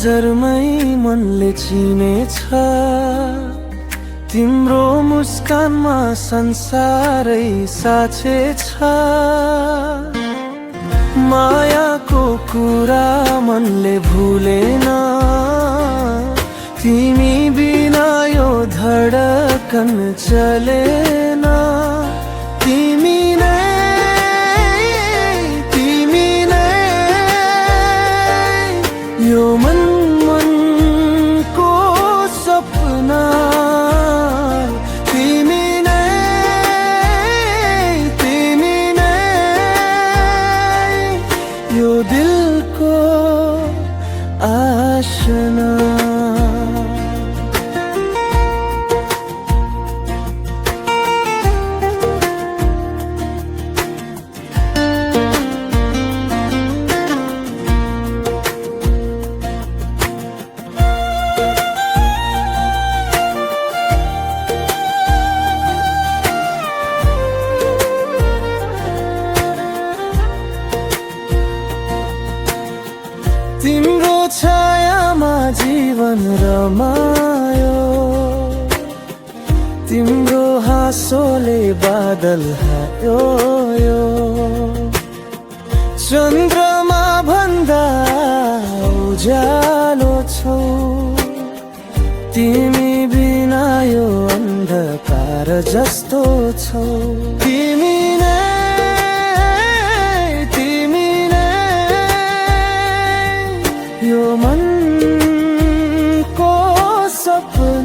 नजरमै मनले चिनेछ, तिम्रो मुस्कानमा संसारै साँचेछ। मायाको कुरा मनले भुलेन, तिमी बिना यो धडकन चलेन। तिमी नै यो मनको सपना, तिमी नै यो दिलको आशना। तिम्रो छायामा जीवन रमायो, तिम्रो हाँसोले बादल हायो। चन्द्रमा भन्दा उज्यालो छौ, तिमी बिना यो अन्धकार जस्तो छौ। तिमी नै यो मनको सपना।